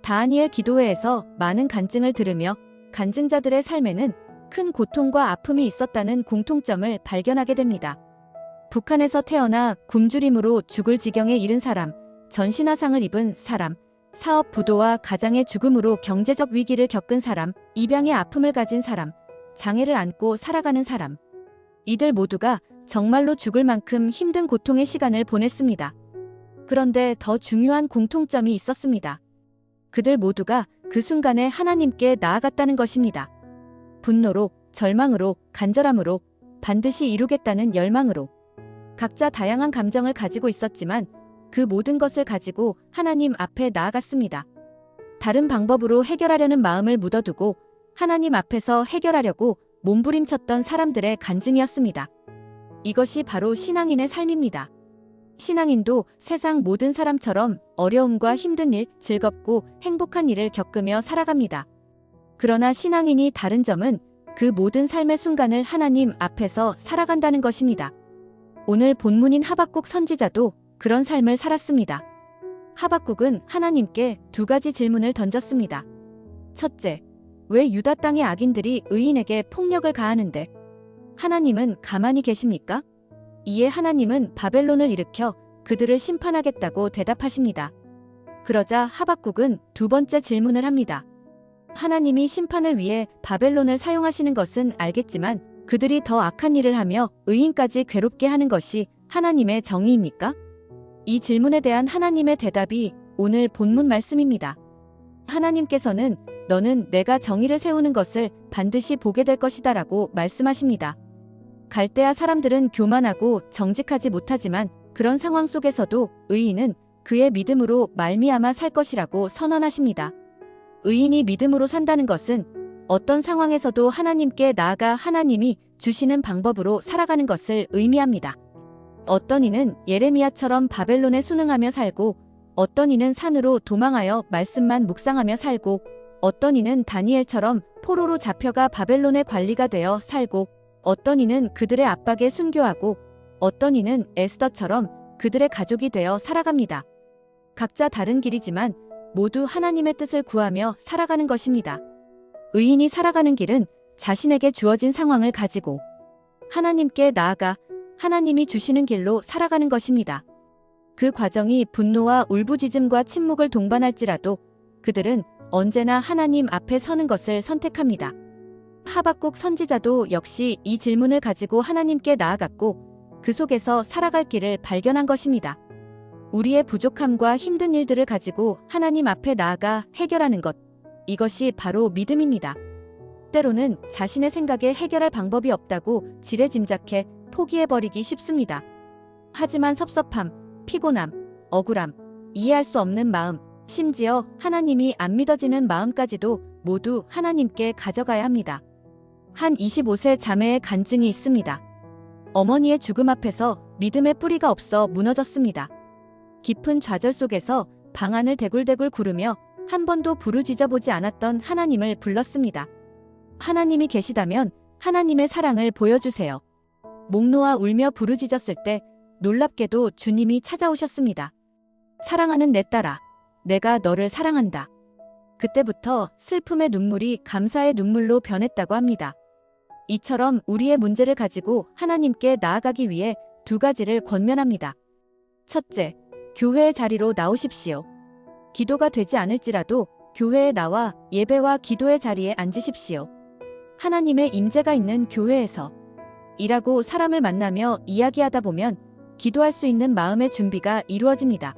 다니엘 기도회에서 많은 간증을 들으며 간증자들의 삶에는 큰 고통과 아픔이 있었다는 공통점을 발견하게 됩니다. 북한에서 태어나 굶주림으로 죽을 지경에 이른 사람, 전신화상을 입은 사람, 사업 부도와 가장의 죽음으로 경제적 위기를 겪은 사람, 입양의 아픔을 가진 사람, 장애를 안고 살아가는 사람. 이들 모두가 정말로 죽을 만큼 힘든 고통의 시간을 보냈습니다. 그런데 더 중요한 공통점이 있었습니다. 그들 모두가 그 순간에 하나님께 나아갔다는 것입니다. 분노로, 절망으로, 간절함으로, 반드시 이루겠다는 열망으로. 각자 다양한 감정을 가지고 있었지만 그 모든 것을 가지고 하나님 앞에 나아갔습니다. 다른 방법으로 해결하려는 마음을 묻어두고 하나님 앞에서 해결하려고 몸부림쳤던 사람들의 간증이었습니다. 이것이 바로 신앙인의 삶입니다. 신앙인도 세상 모든 사람처럼 어려움과 힘든 일, 즐겁고 행복한 일을 겪으며 살아갑니다. 그러나 신앙인이 다른 점은 그 모든 삶의 순간을 하나님 앞에서 살아간다는 것입니다. 오늘 본문인 하박국 선지자도 그런 삶을 살았습니다. 하박국은 하나님께 두 가지 질문을 던졌습니다. 첫째, 왜 유다 땅의 악인들이 의인에게 폭력을 가하는데 하나님은 가만히 계십니까? 이에 하나님은 바벨론을 일으켜 그들을 심판하겠다고 대답하십니다. 그러자 하박국은 두 번째 질문을 합니다. 하나님이 심판을 위해 바벨론을 사용하시는 것은 알겠지만 그들이 더 악한 일을 하며 의인까지 괴롭게 하는 것이 하나님의 정의입니까? 이 질문에 대한 하나님의 대답이 오늘 본문 말씀입니다. 하나님께서는 너는 내가 정의를 세우는 것을 반드시 보게 될 것이다 라고 말씀하십니다. 갈대아 사람들은 교만하고 정직하지 못하지만 그런 상황 속에서도 의인은 그의 믿음으로 말미암아 살 것이라고 선언하십니다. 의인이 믿음으로 산다는 것은 어떤 상황에서도 하나님께 나아가 하나님이 주시는 방법으로 살아가는 것을 의미합니다. 어떤 이는 예레미야처럼 바벨론에 순응하며 살고 어떤 이는 산으로 도망하여 말씀만 묵상하며 살고 어떤 이는 다니엘처럼 포로로 잡혀가 바벨론의 관리가 되어 살고 어떤 이는 그들의 압박에 순교하고 어떤 이는 에스더처럼 그들의 가족이 되어 살아갑니다. 각자 다른 길이지만 모두 하나님의 뜻을 구하며 살아가는 것입니다. 의인이 살아가는 길은 자신에게 주어진 상황을 가지고 하나님께 나아가 하나님이 주시는 길로 살아가는 것입니다. 그 과정이 분노와 울부짖음과 침묵을 동반할지라도 그들은 언제나 하나님 앞에 서는 것을 선택합니다. 하박국 선지자도 역시 이 질문을 가지고 하나님께 나아갔고 그 속에서 살아갈 길을 발견한 것입니다. 우리의 부족함과 힘든 일들을 가지고 하나님 앞에 나아가 해결하는 것, 이것이 바로 믿음입니다. 때로는 자신의 생각에 해결할 방법이 없다고 지레짐작해 포기해버리기 쉽습니다. 하지만 섭섭함, 피곤함, 억울함, 이해할 수 없는 마음, 심지어 하나님이 안 믿어지는 마음까지도 모두 하나님께 가져가야 합니다. 한 25세 자매의 간증이 있습니다. 어머니의 죽음 앞에서 믿음의 뿌리가 없어 무너졌습니다. 깊은 좌절 속에서 방안을 대굴대굴 구르며 한 번도 부르짖어 보지 않았던 하나님을 불렀습니다. 하나님이 계시다면 하나님의 사랑을 보여주세요. 목 놓아 울며 부르짖었을 때 놀랍게도 주님이 찾아오셨습니다. 사랑하는 내 딸아, 내가 너를 사랑한다. 그때부터 슬픔의 눈물이 감사의 눈물로 변했다고 합니다. 이처럼 우리의 문제를 가지고 하나님께 나아가기 위해 두 가지를 권면합니다. 첫째, 교회의 자리로 나오십시오. 기도가 되지 않을지라도 교회에 나와 예배와 기도의 자리에 앉으십시오. 하나님의 임재가 있는 교회에서 일하고 사람을 만나며 이야기하다 보면 기도할 수 있는 마음의 준비가 이루어집니다.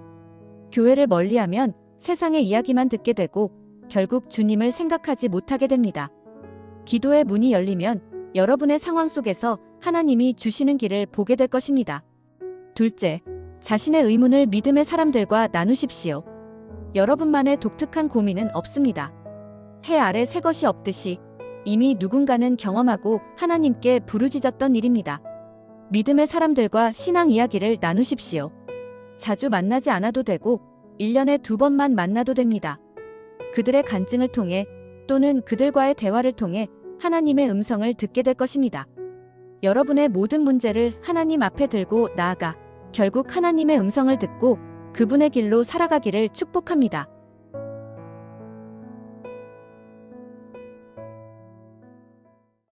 교회를 멀리하면 세상의 이야기만 듣게 되고 결국 주님을 생각하지 못하게 됩니다. 기도의 문이 열리면 여러분의 상황 속에서 하나님이 주시는 길을 보게 될 것입니다. 둘째, 자신의 의문을 믿음의 사람들과 나누십시오. 여러분만의 독특한 고민은 없습니다. 해 아래 새 것이 없듯이 이미 누군가는 경험하고 하나님께 부르짖었던 일입니다. 믿음의 사람들과 신앙 이야기를 나누십시오. 자주 만나지 않아도 되고 1년에 2번만 만나도 됩니다. 그들의 간증을 통해 또는 그들과의 대화를 통해 하나님의 음성을 듣게 될 것입니다. 여러분의 모든 문제를 하나님 앞에 들고 나아가 결국 하나님의 음성을 듣고 그분의 길로 살아가기를 축복합니다.